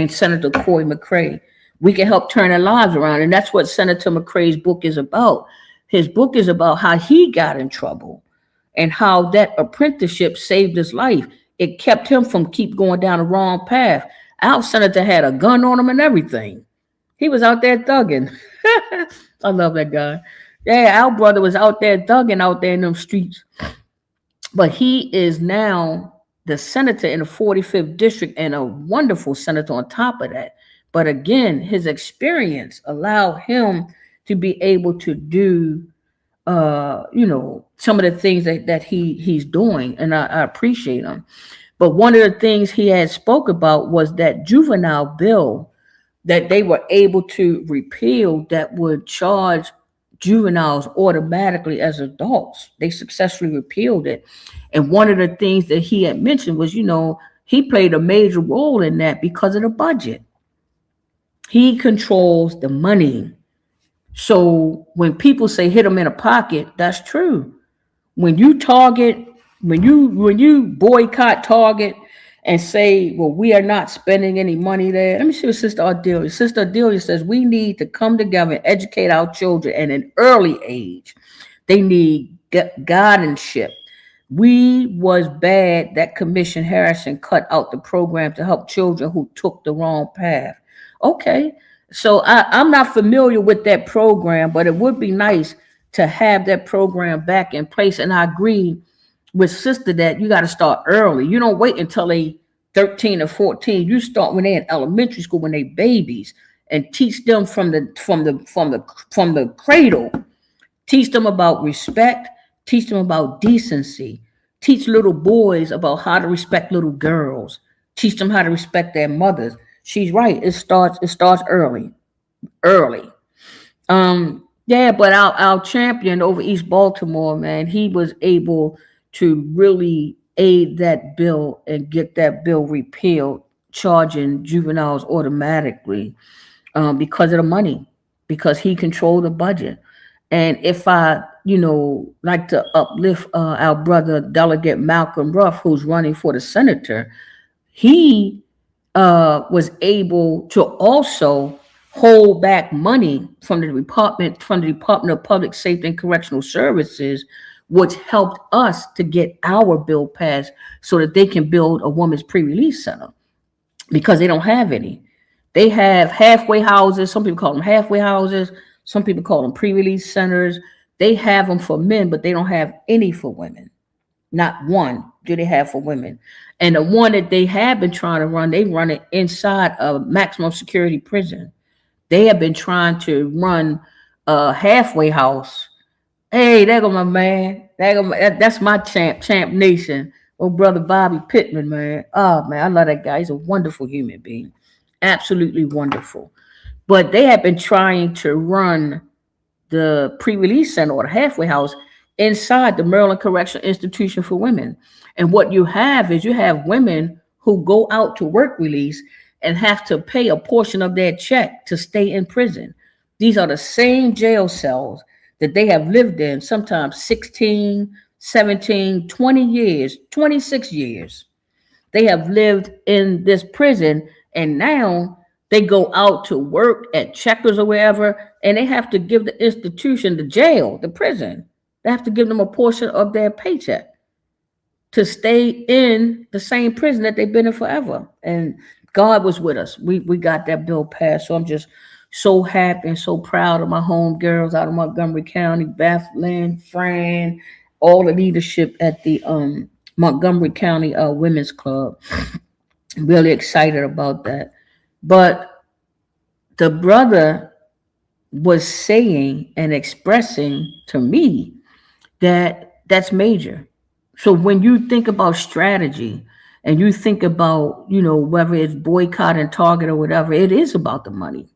Senator Cory McCray. We can help turn their lives around, and that's what Senator McCray's book is about. His book is about how he got in trouble and how that apprenticeship saved his life. It kept him from keep going down the wrong path. Our senator had a gun on him and everything. He was out there thugging. I love that guy. Yeah, our brother was out there thugging out there in them streets. But he is now the senator in the 45th district and a wonderful senator on top of that. But again, his experience allowed him to be able to do, some of the things that he's doing, and I appreciate him. But one of the things he had spoke about was that juvenile bill that they were able to repeal that would charge juveniles automatically as adults. They successfully repealed it. And one of the things that he had mentioned was, he played a major role in that because of the budget. He controls the money. So when people say hit them in the pocket, that's true. When you boycott Target and say, well, we are not spending any money there. Let me see what Sister Ardelia. Sister Ardelia says we need to come together and educate our children at an early age. They need guardianship. We was bad that Commission Harrison cut out the program to help children who took the wrong path. Okay, so I'm not familiar with that program, but it would be nice to have that program back in place. And I agree with Sister that you got to start early. You don't wait until they 13 or 14. You start when they're in elementary school, when they babies, and teach them from the cradle. Teach them about respect. Teach them about decency. Teach little boys about how to respect little girls. Teach them how to respect their mothers. She's right. It starts early. Yeah, but our champion over East Baltimore, man, he was able to really aid that bill and get that bill repealed, charging juveniles automatically because of the money, because he controlled the budget. And if I, like to uplift our brother Delegate Malcolm Ruff, who's running for the senator, he was able to also hold back money from the Department of Public Safety and Correctional Services, which helped us to get our bill passed so that they can build a women's pre-release center, because they don't have any. They have halfway houses. Some people call them halfway houses. Some people call them pre-release centers. They have them for men, but they don't have any for women. Not one do they have for women. And the one that they have been trying to run, they run it inside a maximum security prison. They have been trying to run a halfway house. Hey, there go my man. That's my Champ Nation. Oh, brother Bobby Pittman, man. Oh, man, I love that guy. He's a wonderful human being. Absolutely wonderful. But they have been trying to run the pre-release center or the halfway house inside the Maryland Correctional Institution for Women. And what you have women who go out to work release and have to pay a portion of their check to stay in prison. These are the same jail cells that they have lived in, sometimes 16, 17, 20 years, 26 years. They have lived in this prison, and now they go out to work at Checkers or wherever, and they have to give the institution, the jail, the prison, they have to give them a portion of their paycheck to stay in the same prison that they've been in forever. And God was with us. We got that bill passed. So I'm just so happy and so proud of my home girls out of Montgomery County, Beth, Lynn, Fran, all the leadership at the Montgomery County Women's Club. I'm really excited about that. But the brother was saying and expressing to me that that's major. So when you think about strategy and you think about, whether it's boycotting Target or whatever, it is about the money.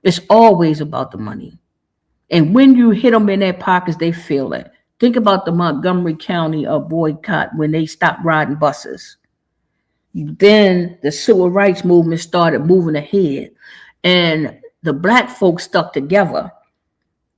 It's always about the money. And when you hit them in their pockets, they feel it. Think about the Montgomery County boycott when they stopped riding buses. Then the civil rights movement started moving ahead, and the black folks stuck together.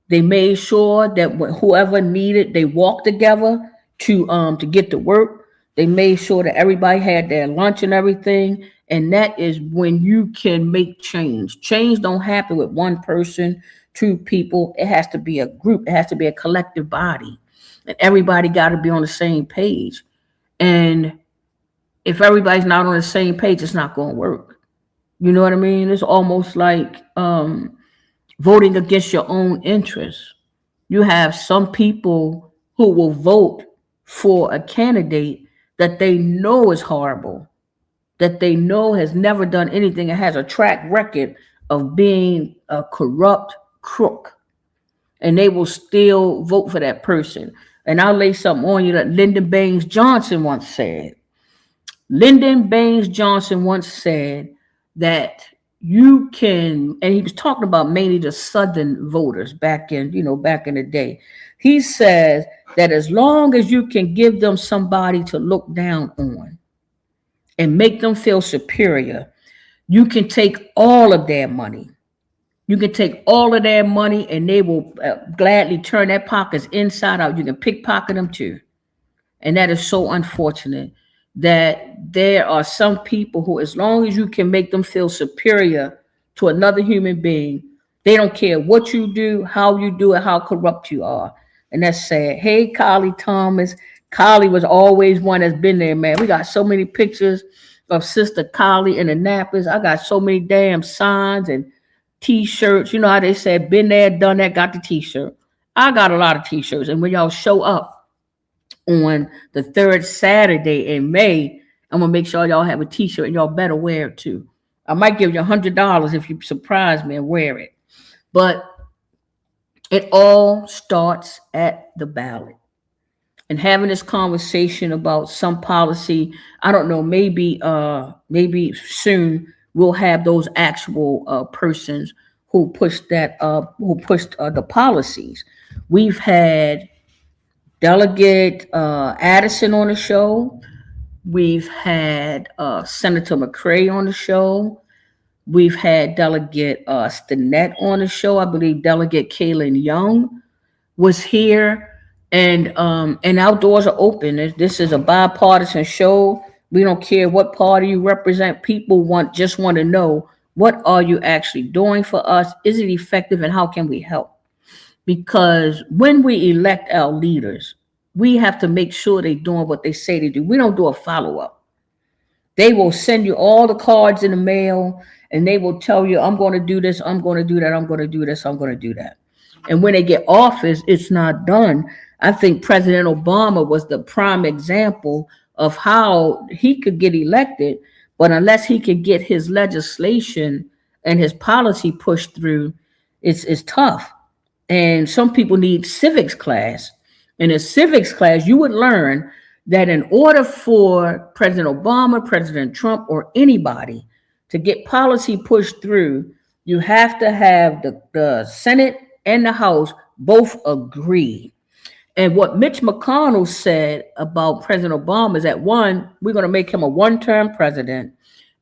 They made sure that whoever needed, they walked together to get to work. They made sure that everybody had their lunch and everything. And that is when you can make change. Change don't happen with one person, two people. It has to be a group. It has to be a collective body. And everybody got to be on the same page. And if everybody's not on the same page, it's not going to work. You know what I mean? It's almost like voting against your own interests. You have some people who will vote for a candidate that they know is horrible, that they know has never done anything and has a track record of being a corrupt crook. And they will still vote for that person. And I'll lay something on you that Lyndon Baines Johnson once said. Lyndon Baines Johnson once said that you can, and he was talking about mainly the Southern voters back in the day. He says that as long as you can give them somebody to look down on and make them feel superior, you can take all of their money. You can take all of their money and they will gladly turn their pockets inside out. You can pickpocket them too. And that is so unfortunate that there are some people who, as long as you can make them feel superior to another human being, they don't care what you do, how you do it, how corrupt you are. And that's sad. Hey, Kylie Thomas. Kylie was always one that's been there, man. We got so many pictures of Sister Kylie in Annapolis. I got so many damn signs and T-shirts. You know how they said, been there, done that, got the T-shirt. I got a lot of T-shirts. And when y'all show up on the third Saturday in May, I'm going to make sure y'all have a T-shirt and y'all better wear it too. I might give you $100 if you surprise me and wear it. But it all starts at the ballot. And having this conversation about some policy, I don't know, maybe soon we'll have those actual persons who pushed the policies. We've had Delegate Addison on the show. We've had Senator McCray on the show. We've had Delegate Stinnett on the show. I believe Delegate Kaylin Young was here. And outdoors are open. This is a bipartisan show. We don't care what party you represent. People just want to know, what are you actually doing for us? Is it effective, and how can we help? Because when we elect our leaders, we have to make sure they're doing what they say they do. We don't do a follow-up. They will send you all the cards in the mail, and they will tell you, I'm going to do this, I'm going to do that, I'm going to do this, I'm going to do that. And when they get office, it's not done. I think President Obama was the prime example of how he could get elected, but unless he could get his legislation and his policy pushed through, it's tough. And some people need civics class. In a civics class, you would learn that in order for President Obama, President Trump, or anybody to get policy pushed through, you have to have the Senate and the House both agree. And what Mitch McConnell said about President Obama is that, one, we're going to make him a one-term president,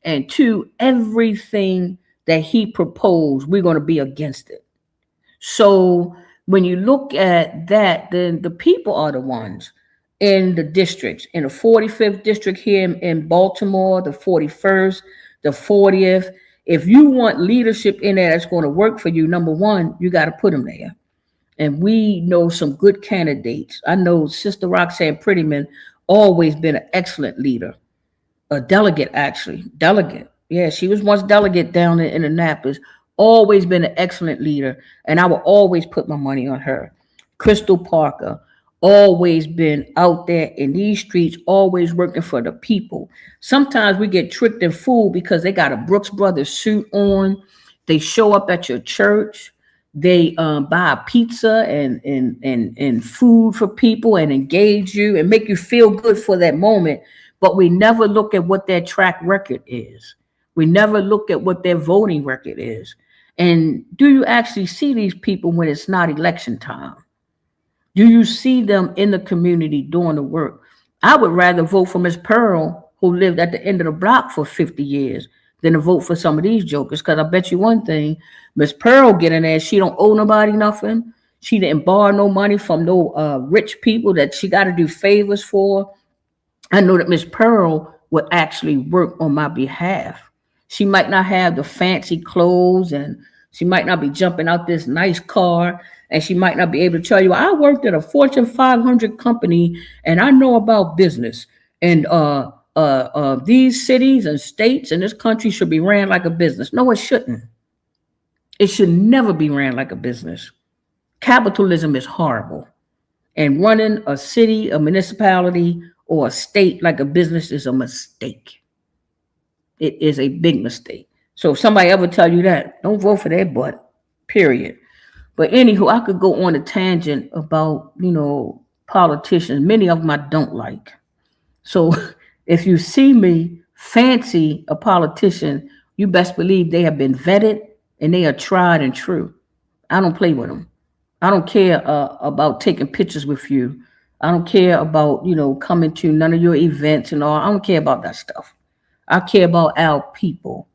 and two, everything that he proposed, we're going to be against it. So when you look at that, then the people are the ones in the districts, in the 45th district here in Baltimore, the 41st, the 40th. If you want leadership in there that's going to work for you, number one, you got to put them there. And we know some good candidates. I know Sister Roxanne Prettyman always been an excellent leader. A delegate, actually. Delegate. Yeah, she was once delegate down in Annapolis. Always been an excellent leader. And I will always put my money on her. Crystal Parker. Always been out there in these streets, always working for the people. Sometimes we get tricked and fooled because they got a Brooks Brothers suit on. They show up at your church. They buy pizza and food for people and engage you and make you feel good for that moment. But we never look at what their track record is. We never look at what their voting record is. And do you actually see these people when it's not election time? Do you see them in the community doing the work? I would rather vote for Miss Pearl, who lived at the end of the block for 50 years, than to vote for some of these jokers. Because I bet you one thing, Miss Pearl get in there, she don't owe nobody nothing. She didn't borrow no money from no rich people that she got to do favors for. I know that Miss Pearl would actually work on my behalf. She might not have the fancy clothes and she might not be jumping out this nice car and she might not be able to tell you, I worked at a Fortune 500 company and I know about business. And these cities and states in this country should be ran like a business. No, it shouldn't. It should never be ran like a business. Capitalism is horrible. And running a city, a municipality, or a state like a business is a mistake. It is a big mistake. So if somebody ever tell you that, don't vote for their butt, period. But anywho, I could go on a tangent about, politicians. Many of them I don't like. So if you see me fancy a politician, you best believe they have been vetted and they are tried and true. I don't play with them. I don't care about taking pictures with you. I don't care about, coming to none of your events and all. I don't care about that stuff. I care about our people.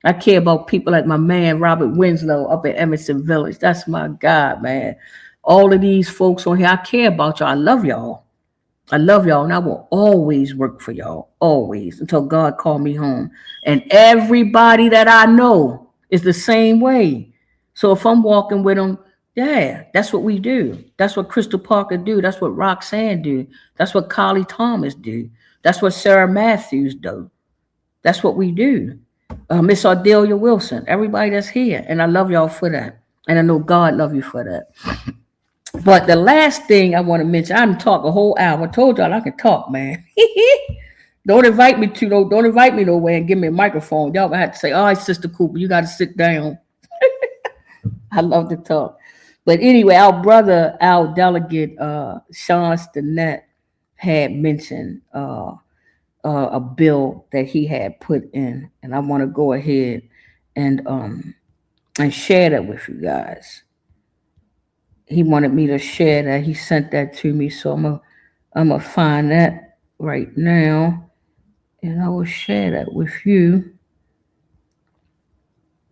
I care about people like my man, Robert Winslow up at Emerson Village. That's my God, man. All of these folks on here, I care about y'all. I love y'all. I love y'all, and I will always work for y'all, always, until God call me home. And everybody that I know is the same way. So if I'm walking with them, yeah, that's what we do. That's what Crystal Parker do. That's what Roxanne do. That's what Kylie Thomas do. That's what Sarah Matthews do. That's what we do. Miss Ardelia Wilson, everybody that's here. And I love y'all for that. And I know God love you for that. But the last thing I want to mention, I'm talking a whole hour. I told y'all I can talk, man. Don't invite me nowhere and give me a microphone. Y'all gonna have to say, all right, Sister Cooper, you got to sit down. I love to talk. But anyway, our delegate, Sean Stinnett, had mentioned a bill that he had put in, and I want to go ahead and share that with you guys. He wanted me to share that. He sent that to me, so I'm gonna find that right now, and I will share that with you.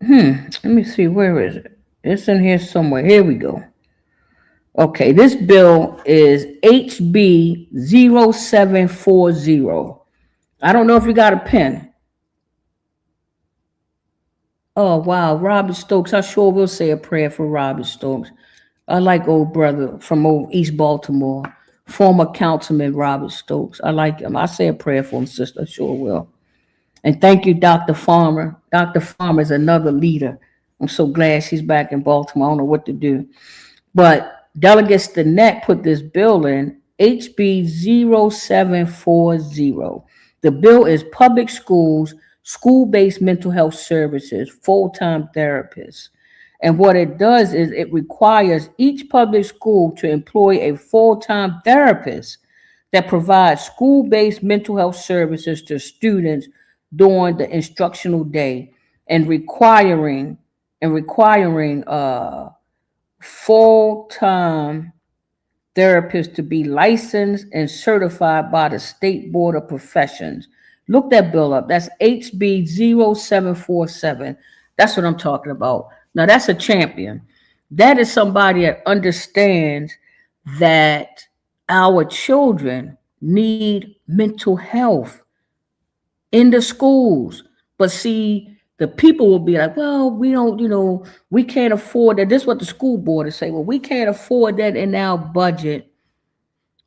Let me see, where is it? It's in here somewhere. Here we go. Okay, this bill is HB 0740. I don't know if you got a pen. Oh, wow. Robert Stokes. I sure will say a prayer for Robert Stokes. I like old brother from old East Baltimore, former councilman Robert Stokes. I like him. I say a prayer for him, sister. I sure will. And thank you, Dr. Farmer. Dr. Farmer is another leader. I'm so glad she's back in Baltimore. I don't know what to do. But Delegate Stinnett put this bill in, HB 0740. The bill is public schools, school-based mental health services, full-time therapists. And what it does is it requires each public school to employ a full-time therapist that provides school-based mental health services to students during the instructional day, and requiring full-time therapists to be licensed and certified by the State Board of Professions. Look that bill up. That's HB 0747. That's what I'm talking about. Now, that's a champion. That is somebody that understands that our children need mental health in the schools. But see, the people will be like, well, we don't, we can't afford that. This is what the school board is saying. Well, we can't afford that in our budget.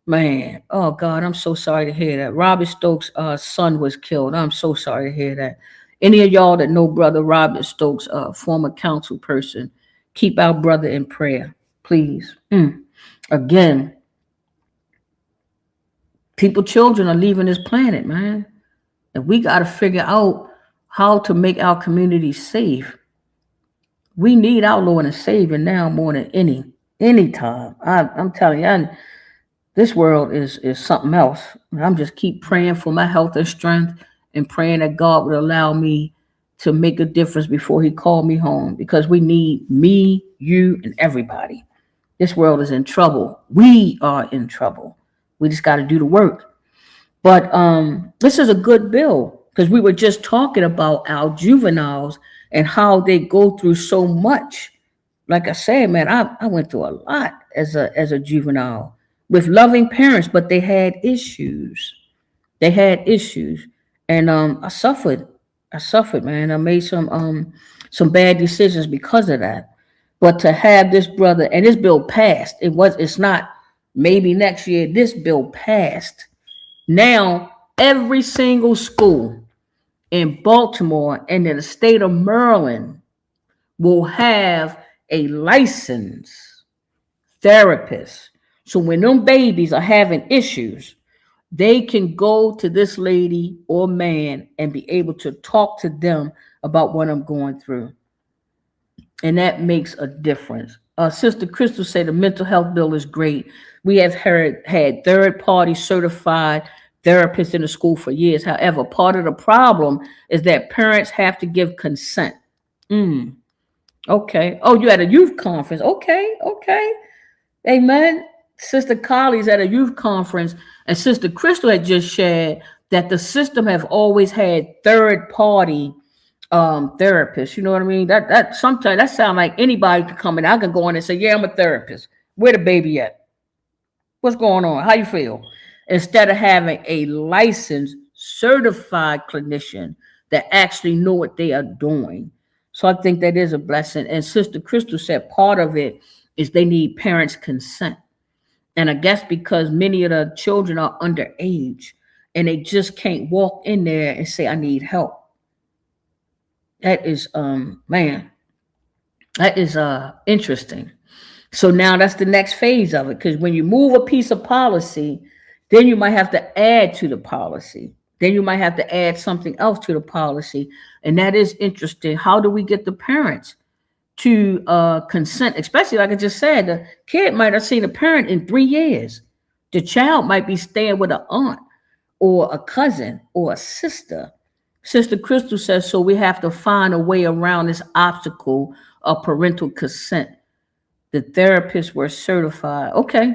Man, oh God, I'm so sorry to hear that. Robert Stokes' son was killed. I'm so sorry to hear that. Any of y'all that know Brother Robert Stokes, former council person, keep our brother in prayer, please. Again, children are leaving this planet, man. And we got to figure out how to make our community safe. We need our Lord and Savior now more than any time. I'm telling you, this world is something else. I'm just keep praying for my health and strength and praying that God would allow me to make a difference before He called me home, because we need me, you, and everybody. This world is in trouble. We are in trouble. We just got to do the work. But this is a good bill, because we were just talking about our juveniles and how they go through so much. Like I said, man, I went through a lot as a juvenile with loving parents, but they had issues. They had issues, and I suffered. I suffered, man. I made some bad decisions because of that. But to have this brother, and this bill passed, it's not maybe next year. This bill passed. Now every single school in Baltimore and in the state of Maryland will have a licensed therapist. So when them babies are having issues, they can go to this lady or man and be able to talk to them about what I'm going through. And that makes a difference. Sister Crystal said the mental health bill is great. We have had third-party certified therapists in the school for years. However, part of the problem is that parents have to give consent. Okay. Oh, you at a youth conference. Okay. Amen. Sister Colley's at a youth conference, and Sister Crystal had just shared that the system have always had third-party therapists. You know what I mean? That sometimes that sounds like anybody could come in. I can go in and say, yeah, I'm a therapist. Where the baby at? What's going on? How you feel? Instead of having a licensed, certified clinician that actually know what they are doing. So I think that is a blessing. And Sister Crystal said part of it is they need parents' consent. And I guess because many of the children are underage and they just can't walk in there and say, I need help. That is, man, that is interesting. So now that's the next phase of it. Because when you move a piece of policy, then you might have to add to the policy. Then you might have to add something else to the policy. And that is interesting. How do we get the parents to consent? Especially like I just said, the kid might have seen a parent in 3 years. The child might be staying with an aunt or a cousin or a sister. Sister Crystal says, so we have to find a way around this obstacle of parental consent. The therapists were certified. Okay,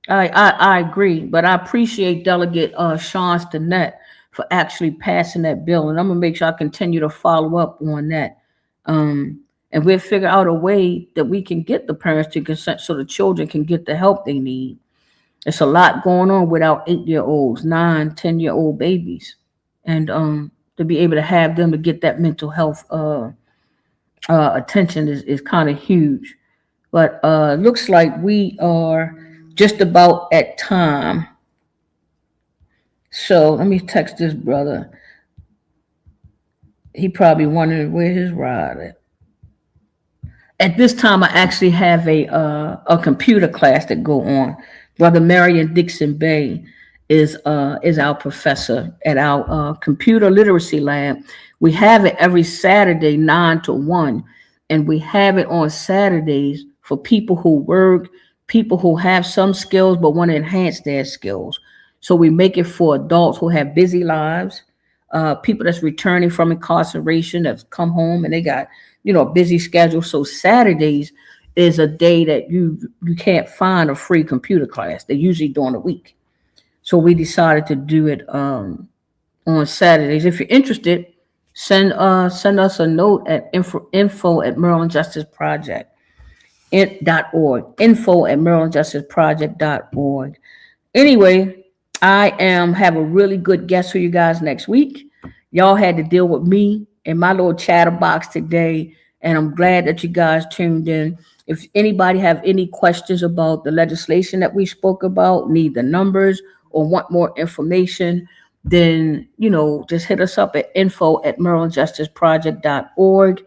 I agree, but I appreciate Delegate Sean Stinnett for actually passing that bill, and I'm gonna make sure I continue to follow up on that. And we'll figure out a way that we can get the parents to consent so the children can get the help they need. It's a lot going on with our 8-year-olds, 9, 10-year-old babies, and to be able to have them to get that mental health attention is kind of huge. But looks like we are just about at time. So let me text this brother. He probably wondering where his ride at. At this time, I actually have a computer class that go on. Brother Marion Dixon Bay is our professor at our computer literacy lab. We have it every Saturday, 9 to 1, and we have it on Saturdays for people who work, people who have some skills but want to enhance their skills. So we make it for adults who have busy lives, people that's returning from incarceration, that's come home and they got, a busy schedule. So Saturdays is a day that you can't find a free computer class. They're usually during the week. So we decided to do it on Saturdays. If you're interested, send us a note at info at Maryland Justice Project. .org, info at marylandjusticeproject.org. Anyway, I have a really good guest for you guys next week. Y'all had to deal with me in my little chatterbox today, and I'm glad that you guys tuned in. If anybody have any questions about the legislation that we spoke about, need the numbers, or want more information, then, just hit us up at info at marylandjusticeproject.org.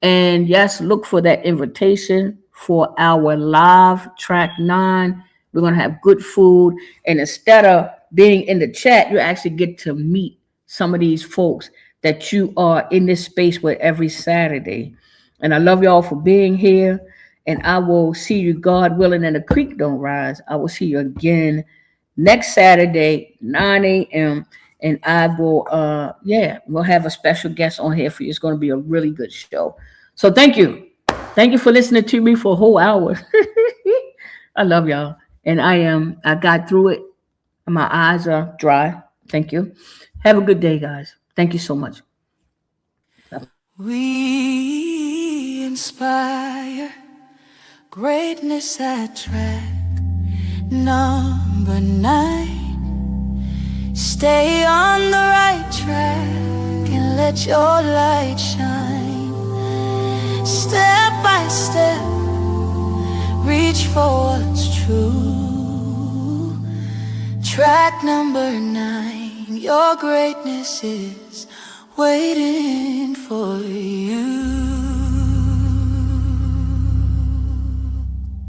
And yes, look for that invitation for our live track 9. We're going to have good food. And instead of being in the chat, you actually get to meet some of these folks that you are in this space with every Saturday. And I love y'all for being here. And I will see you, God willing, and the creek don't rise. I will see you again next Saturday, 9 a.m. And I will, we'll have a special guest on here for you. It's going to be a really good show. So thank you. Thank you for listening to me for a whole hour. I love y'all. And I got through it. My eyes are dry. Thank you. Have a good day, guys. Thank you so much.
We inspire greatness at track number 9. Stay on the right track and let your light shine. Step by step, reach for what's true. Track number 9, your greatness is waiting for you.